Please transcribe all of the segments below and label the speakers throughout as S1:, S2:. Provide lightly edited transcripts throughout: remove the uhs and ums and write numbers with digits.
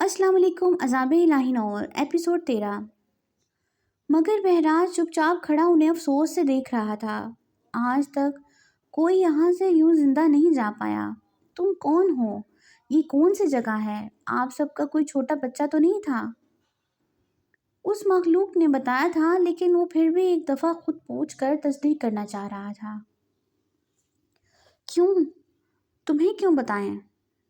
S1: अस्सलाम वालेकुम। अज़ाब इलाही नॉवल एपिसोड 13। मगर बहराज चुपचाप खड़ा उन्हें अफसोस से देख रहा था। आज तक कोई यहाँ से यूं जिंदा नहीं जा पाया। तुम कौन हो? ये कौन सी जगह है? आप सबका कोई छोटा बच्चा तो नहीं था? उस मखलूक ने बताया था, लेकिन वो फिर भी एक दफ़ा खुद पूछ कर तस्दीक करना चाह रहा था। क्यों? तुम्हें क्यों बताएं?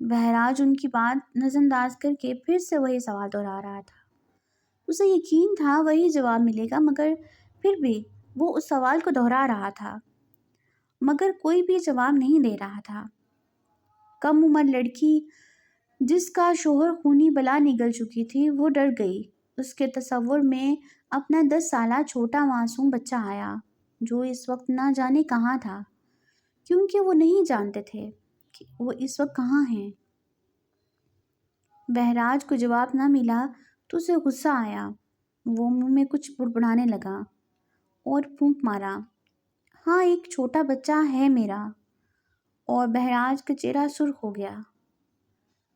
S1: बहराज उनकी बात नज़रअंदाज करके फिर से वही सवाल दोहरा रहा था। उसे यकीन था वही जवाब मिलेगा, मगर फिर भी वो उस सवाल को दोहरा रहा था। मगर कोई भी जवाब नहीं दे रहा था। कम उम्र लड़की जिसका शोहर खूनी बला निगल चुकी थी, वो डर गई। उसके तसव्वुर में अपना 10 साला छोटा मासूम बच्चा आया, जो इस वक्त ना जाने कहाँ था, क्योंकि वो नहीं जानते थे कि वो इस वक्त कहाँ हैं। बहराज को जवाब ना मिला तो उसे गुस्सा आया। वो मुंह में कुछ बुड़बुड़ाने लगा और फूंक मारा। हाँ, एक छोटा बच्चा है मेरा। और बहराज का चेहरा सुर्ख हो गया।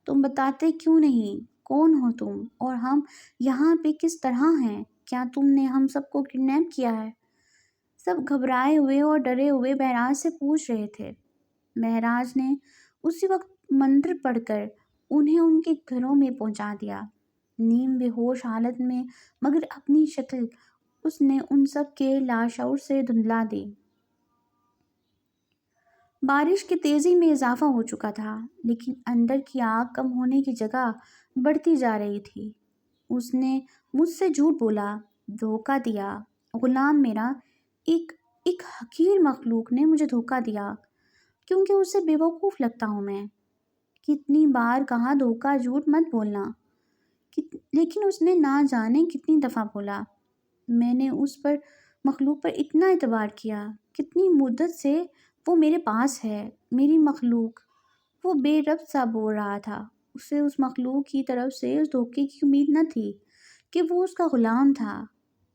S1: तुम बताते क्यों नहीं? कौन हो तुम? और हम यहाँ पे किस तरह हैं? क्या तुमने हम सबको किडनैप किया है? सब घबराए हुए और डरे हुए बहराज से पूछ रहे थे। बहराज ने उसी वक्त मंत्र पढ़कर उन्हें उनके घरों में पहुंचा दिया। नीम बेहोश हालत में, मगर अपनी शक्ल उसने उन सब के लाशऊर से धुंधला दी। बारिश की तेज़ी में इजाफा हो चुका था, लेकिन अंदर की आग कम होने की जगह बढ़ती जा रही थी। उसने मुझसे झूठ बोला, धोखा दिया। गुलाम मेरा, एक एक हकीर मखलूक ने मुझे धोखा दिया, क्योंकि उसे बेवकूफ़ लगता हूँ मैं। कितनी बार कहा धोखा झूठ मत बोलना, लेकिन उसने ना जाने कितनी दफ़ा बोला। मैंने उस पर मखलूक पर इतना एतबार किया। कितनी मुद्दत से वो मेरे पास है, मेरी मखलूक। वो बेरब्त सा बोल रहा था। उसे उस मखलूक की तरफ से उस धोखे की उम्मीद न थी कि वो उसका गुलाम था।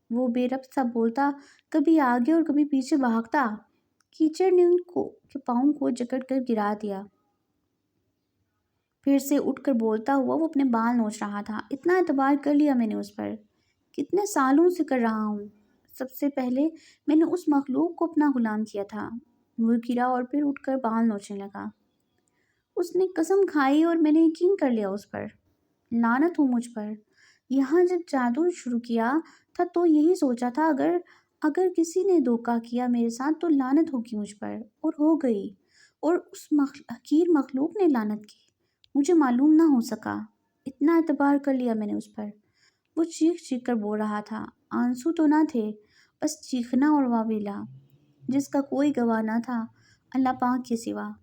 S1: वो बेरब्त सा बोलता, कभी आगे और कभी पीछे भागता। कीचड़ ने उनको के पाँव को जकड़ कर गिरा दिया। फिर से उठकर बोलता हुआ वो अपने बाल नोच रहा था। इतना एतबार कर लिया मैंने उस पर, कितने सालों से कर रहा हूँ। सबसे पहले मैंने उस मखलूक को अपना गुलाम किया था। वो गिरा और फिर उठकर बाल नोचने लगा। उसने कसम खाई और मैंने यकीन कर लिया उस पर। लानत हो मुझ पर। यहाँ जब जादू शुरू किया था तो यही सोचा था, अगर अगर किसी ने धोखा किया मेरे साथ तो लानत होगी मुझ पर, और हो गई। और उस हकीर मखलूक ने लानत की। मुझे मालूम ना हो सका। इतना एतबार कर लिया मैंने उस पर। वो चीख चीख कर बोल रहा था। आंसू तो ना थे, बस चीखना और वावेला, जिसका कोई गवाह ना था अल्लाह पाक के सिवा।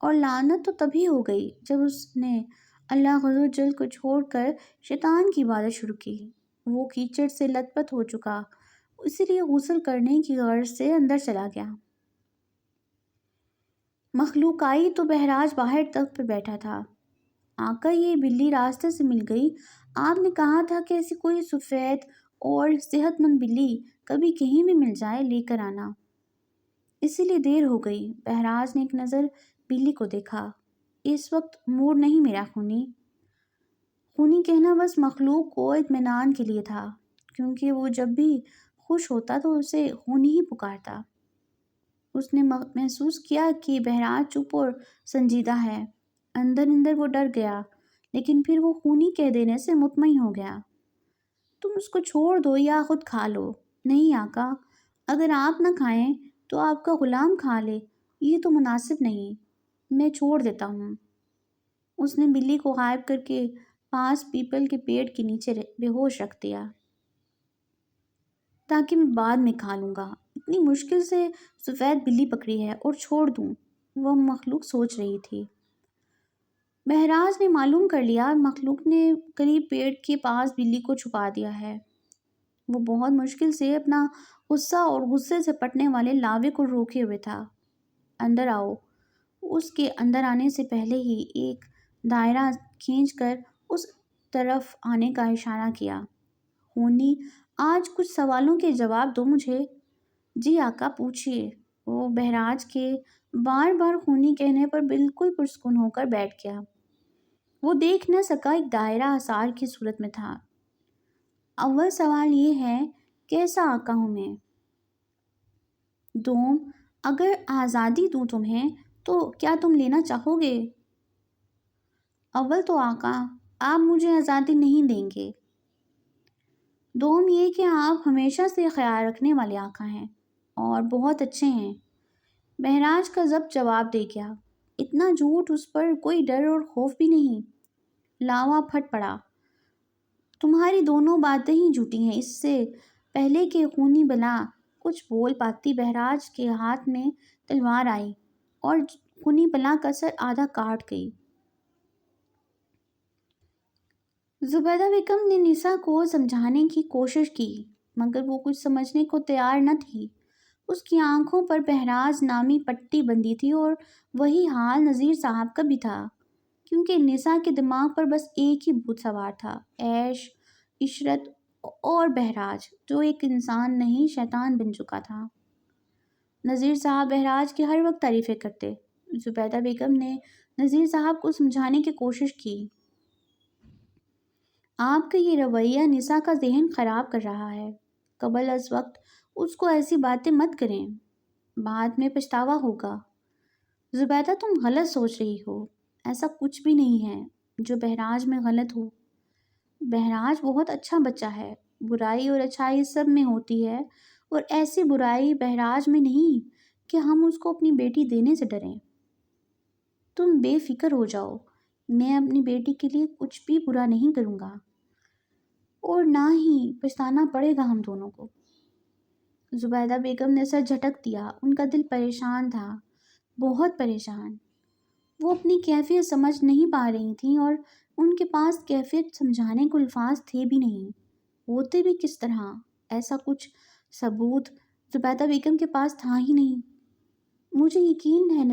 S1: और लानत तो तभी हो गई जब उसने अल्लाह हुज़ूर जल को छोड़कर शैतान की इबादत शुरू की। वो कीचड़ से लथपथ हो चुका, इसीलिए गुस्ल करने की गर्ज से अंदर चला गया। मखलूक आई तो बहराज बाहर तख्त पर बैठा था। आका, ये बिल्ली रास्ते से मिल गई। आपने कहा था कि ऐसी कोई सफ़ेद और सेहतमंद बिल्ली कभी कहीं भी मिल जाए लेकर आना, इसीलिए देर हो गई। बहराज ने एक नज़र बिल्ली को देखा। इस वक्त मूड नहीं मेरा खूनी। खूनी कहना बस मखलूक को इत्मीनान के लिए था, क्योंकि वो जब भी खुश होता तो उसे खूनी ही पुकारता। उसने महसूस किया कि बहराज चुप और संजीदा है। अंदर अंदर वो डर गया, लेकिन फिर वो खूनी कह देने से मुतमईन हो गया। तुम उसको छोड़ दो या खुद खा लो। नहीं आका, अगर आप न खाएं तो आपका गुलाम खा ले, ये तो मुनासिब नहीं। मैं छोड़ देता हूँ। उसने बिल्ली को गायब करके पास पीपल के पेड़ के नीचे बेहोश रख दिया, ताकि मैं बाद में खा लूँगा। इतनी मुश्किल से सफ़ेद बिल्ली पकड़ी है और छोड़ दूँ, वह मखलूक सोच रही थी। बहराज ने मालूम कर लिया, मखलूक ने करीब पेड़ के पास बिल्ली को छुपा दिया है। वो बहुत मुश्किल से अपना गुस्सा और गुस्से से पटने वाले लावे को रोके हुए था। अंदर आओ। उसके अंदर आने से पहले ही एक दायरा खींचकर उस तरफ आने का इशारा किया। खूनी, आज कुछ सवालों के जवाब दो मुझे। जी आका, पूछिए। वो बहराज के बार बार खूनी कहने पर बिल्कुल पुरस्कुन होकर बैठ गया। وہ دیکھ نہ سکا، ایک دائرہ آثار کی صورت میں تھا۔ اول سوال یہ ہے، کیسا آقا ہوں میں؟ دوم، اگر آزادی دوں تمہیں تو کیا تم لینا چاہو گے؟ اول تو آقا، آپ مجھے آزادی نہیں دیں گے۔ دوم، یہ کہ آپ ہمیشہ سے خیال رکھنے والے آقا ہیں اور بہت اچھے ہیں۔ بہراج کا ضبط جواب دے گیا، اتنا جھوٹ، اس پر کوئی ڈر اور خوف بھی نہیں۔ لاوا پھٹ پڑا، تمہاری دونوں باتیں ہی جھوٹی ہیں۔ اس سے پہلے کہ خونی بلا کچھ بول پاتی، بہراج کے ہاتھ میں تلوار آئی اور خونی بلا کا سر آدھا کاٹ گئی۔ زبیدہ بیگم نے نساء کو سمجھانے کی کوشش کی، مگر وہ کچھ سمجھنے کو تیار نہ تھی۔ اس کی آنکھوں پر بہراج نامی پٹی بندھی تھی، اور وہی حال نذیر صاحب کا بھی تھا، کیونکہ نساء کے دماغ پر بس ایک ہی بھوت سوار تھا، عیش، عشرت اور بہراج، جو ایک انسان نہیں شیطان بن چکا تھا۔ نذیر صاحب بہراج کی ہر وقت تعریفیں کرتے۔ زبیدہ بیگم نے نذیر صاحب کو سمجھانے کی کوشش کی، آپ کا یہ رویہ نساء کا ذہن خراب کر رہا ہے، قبل از وقت اس کو ایسی باتیں مت کریں، بعد میں پچھتاوا ہوگا۔ زبیدہ، تم غلط سوچ رہی ہو، ایسا کچھ بھی نہیں ہے جو بہراج میں غلط ہو۔ بہراج بہت اچھا بچہ ہے، برائی اور اچھائی سب میں ہوتی ہے، اور ایسی برائی بہراج میں نہیں کہ ہم اس کو اپنی بیٹی دینے سے ڈریں۔ تم بے فکر ہو جاؤ، میں اپنی بیٹی کے لیے کچھ بھی برا نہیں کروں گا، اور نہ ہی پچھتانا پڑے گا ہم دونوں کو۔ زبیدہ بیگم نے سر جھٹک دیا، ان کا دل پریشان تھا، بہت پریشان۔ وہ اپنی کیفیت سمجھ نہیں پا رہی تھیں، اور ان کے پاس کیفیت سمجھانے کو الفاظ تھے بھی نہیں، ہوتے بھی کس طرح؟ ایسا کچھ ثبوت زبیدہ بیگم کے پاس تھا ہی نہیں۔ مجھے یقین ہے